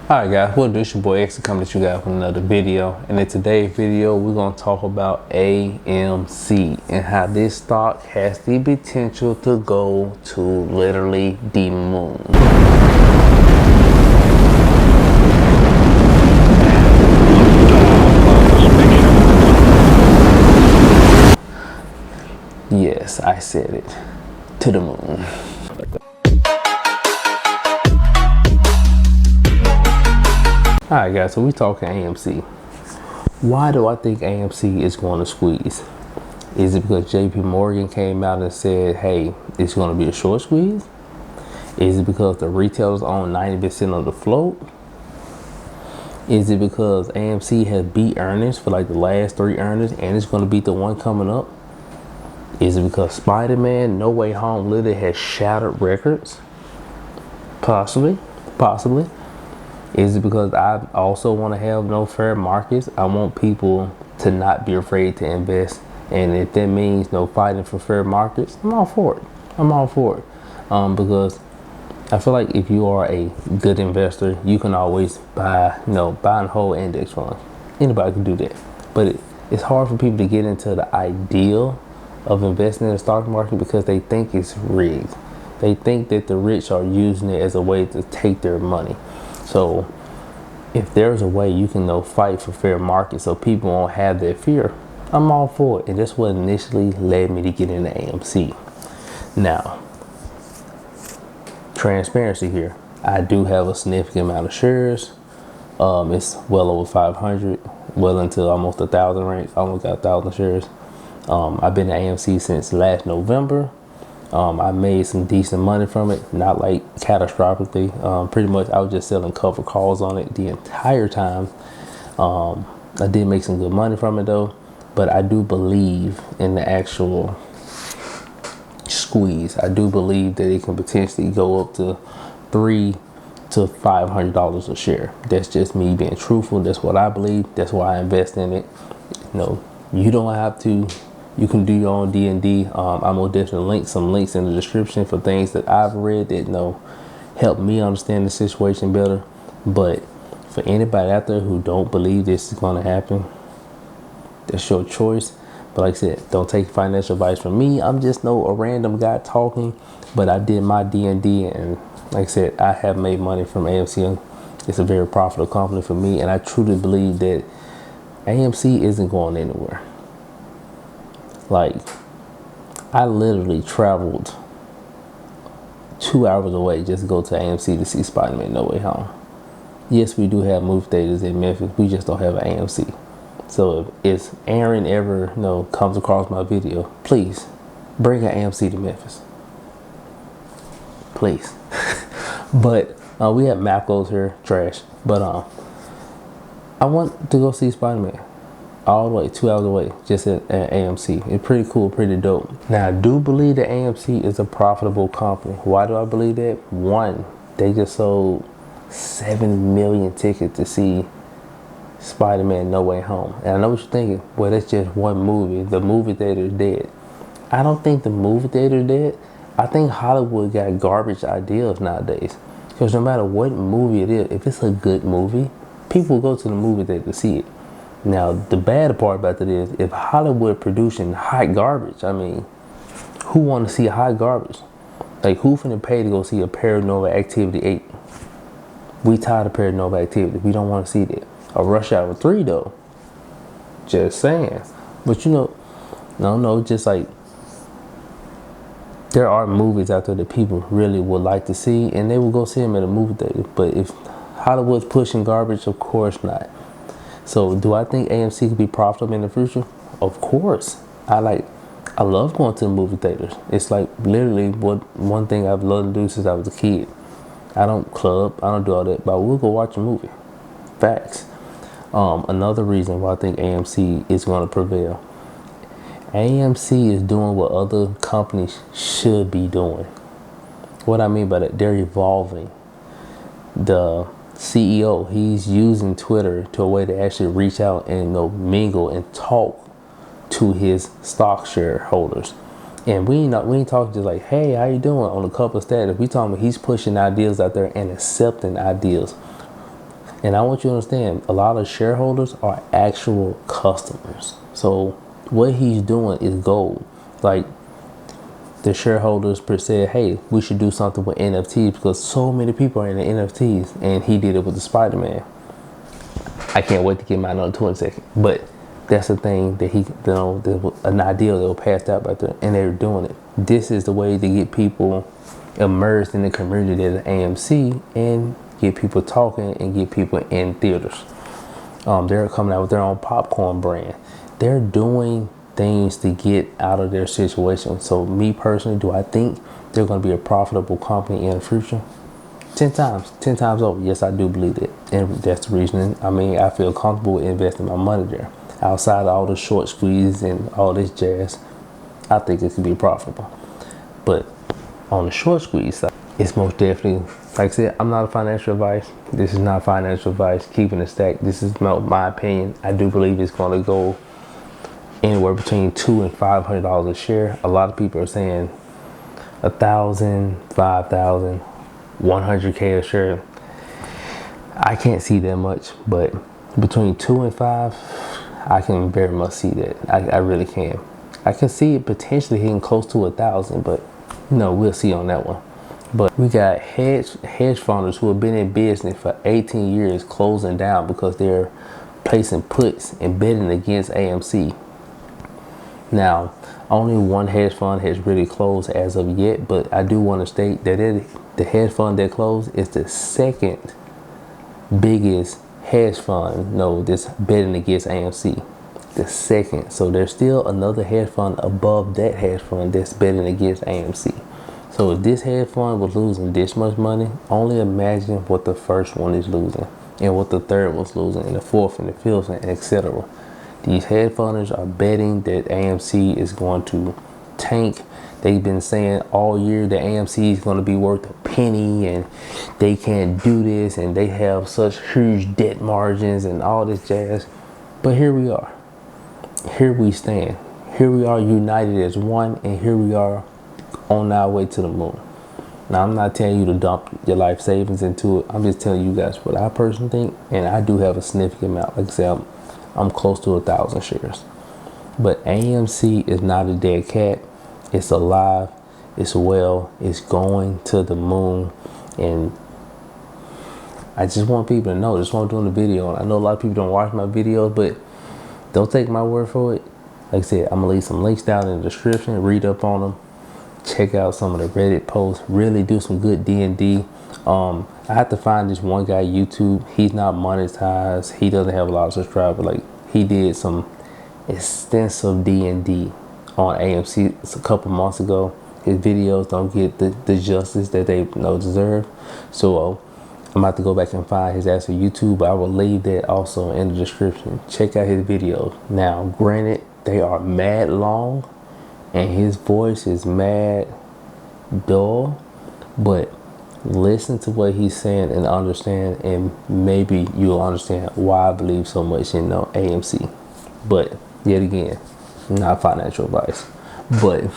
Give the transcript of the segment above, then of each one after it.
Alright guys, well this your boy X coming at you guys with another video, and in today's video we're going to talk about AMC and how this stock has the potential to go to literally the moon. Yes, I said it, to the moon. Alright guys, so we talking AMC. Why do I think AMC is going to squeeze? Is it because JP Morgan came out and said, hey, it's going to be a short squeeze? Is it because the retailers own 90% of the float? Is it because AMC has beat earnings for like the last 3 earnings and it's going to beat the one coming up? Is it because Spider-Man No Way Home literally has shattered records? Possibly. Is it because I also want to have no fair markets? I want people to not be afraid to invest. And if that means no fighting for fair markets, I'm all for it. Because I feel like if you are a good investor, you can always buy and hold index funds. Anybody can do that. But it's hard for people to get into the ideal of investing in the stock market because they think it's rigged. They think that the rich are using it as a way to take their money. So if there's a way you can fight for fair market so people won't have that fear, I'm all for it. And that's what initially led me to get into AMC. Now, transparency here. I do have a significant amount of shares. It's well over 500, well into almost 1,000 range. I almost got 1,000 shares. I've been at AMC since last November. I made some decent money from it, not like catastrophically. Pretty much I was just selling cover calls on it the entire time. I did make some good money from it though, but I do believe in the actual squeeze. I do believe that it can potentially go up to $300 to $500 a share. That's just me being truthful. That's what I believe. That's why I invest in it. You don't have to. You can do your own D&D. I'm going to definitely link some links in the description for things that I've read that help me understand the situation better. But for anybody out there who don't believe this is going to happen, that's your choice. But like I said, don't take financial advice from me. I'm just a random guy talking. But I did my D&D, and like I said, I have made money from AMC. It's a very profitable company for me, and I truly believe that AMC isn't going anywhere. Like, I literally traveled 2 hours away just to go to AMC to see Spider-Man No Way Home. Yes, we do have movie theaters in Memphis. We just don't have an AMC. So if Aaron ever comes across my video, please bring an AMC to Memphis. Please. But we have Macos here, trash. But I want to go see Spider-Man. All the way 2 hours away, just at AMC. It's pretty cool, pretty dope. Now, I do believe that AMC is a profitable company. Why do I believe that? One, they just sold 7 million tickets to see Spider-Man No Way Home. And I know what you're thinking. Well, that's just one movie. The movie theater is dead. I don't think the movie theater is dead. I think Hollywood got garbage ideas nowadays. Because no matter what movie it is, if it's a good movie, people will go to the movie theater to see it. Now, the bad part about that is, if Hollywood producing hot garbage, I mean, who want to see hot garbage? Like, who finna pay to go see a Paranormal Activity 8? We tired of Paranormal Activity. We don't want to see that. A Rush Hour 3, though. Just saying. But just like, there are movies out there that people really would like to see, and they will go see them at a movie theater. But if Hollywood's pushing garbage, of course not. So do I think AMC could be profitable in the future? Of course. I love going to the movie theaters. It's like literally one thing I've loved to do since I was a kid. I don't club, I don't do all that, but we'll go watch a movie. Facts. Another reason why I think AMC is going to prevail. AMC is doing what other companies should be doing. What I mean by that, they're evolving. The CEO, he's using Twitter to a way to actually reach out and mingle and talk to his stock shareholders. And we ain't talking just like, hey, how you doing on a couple of status. We talking about he's pushing ideas out there and accepting ideas And I want you to understand, a lot of shareholders are actual customers. So what he's doing is gold. Like, the shareholders per se, hey, we should do something with NFTs because so many people are in the NFTs, and he did it with the Spider-Man. I can't wait to get my another 20 seconds. But that's the thing that he, an idea that was passed out right there, and they're doing it. This is the way to get people immersed in the community that is AMC, and get people talking and get people in theaters. They're coming out with their own popcorn brand. They're doing things to get out of their situation. So me personally, do I think they're going to be a profitable company in the future? 10 times over. Yes, I do believe it. And that's the reason. I mean, I feel comfortable investing my money there. Outside of all the short squeeze and all this jazz, I think it could be profitable. But on the short squeeze side, it's most definitely, like I said, I'm not a financial advice. This is not financial advice. Keeping it stacked. This is my opinion. I do believe it's going to go anywhere between $200 and $500 a share. A lot of people are saying 1,000, 5,000, 100K a share. I can't see that much, but between 2 and 5, I can very much see that. I really can. I can see it potentially hitting close to 1,000, but we'll see on that one. But we got hedge funders who have been in business for 18 years closing down because they're placing puts and betting against AMC. Now, only one hedge fund has really closed as of yet, but I do want to state that the hedge fund that closed is the second biggest hedge fund, that's betting against AMC. The second. So there's still another hedge fund above that hedge fund that's betting against AMC. So if this hedge fund was losing this much money, only imagine what the first one is losing, and what the third was losing, and the fourth and the fifth, and etc. These hedge funders are betting that AMC is going to tank. They've been saying all year that AMC is going to be worth a penny, and they can't do this, and they have such huge debt margins and all this jazz. But here we are. Here we stand. Here we are united as one, and here we are on our way to the moon. Now, I'm not telling you to dump your life savings into it. I'm just telling you guys what I personally think, and I do have a significant amount. Like I said, I'm close to 1,000 shares. But AMC is not a dead cat. It's alive. It's well. It's going to the moon. And I just want people to know. Just want to do a video. I know a lot of people don't watch my videos, but don't take my word for it. Like I said, I'm going to leave some links down in the description. Read up on them. Check out some of the Reddit posts. Really do some good D&D. I have to find this one guy YouTube. He's not monetized. He doesn't have a lot of subscribers. Like, he did some extensive D&D on AMC a couple months ago. His videos don't get the justice that they deserve. So I'm about to go back and find his actual YouTube. But I will leave that also in the description. Check out his videos. Now, granted, they are mad long, and his voice is mad dull, but listen to what he's saying and understand, and maybe you'll understand why I believe so much in AMC. But yet again, not financial advice. But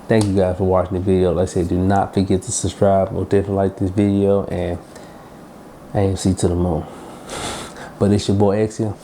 thank you guys for watching the video. Like I said, do not forget to subscribe. We'll definitely like this video, and AMC to the moon. But it's your boy Exia.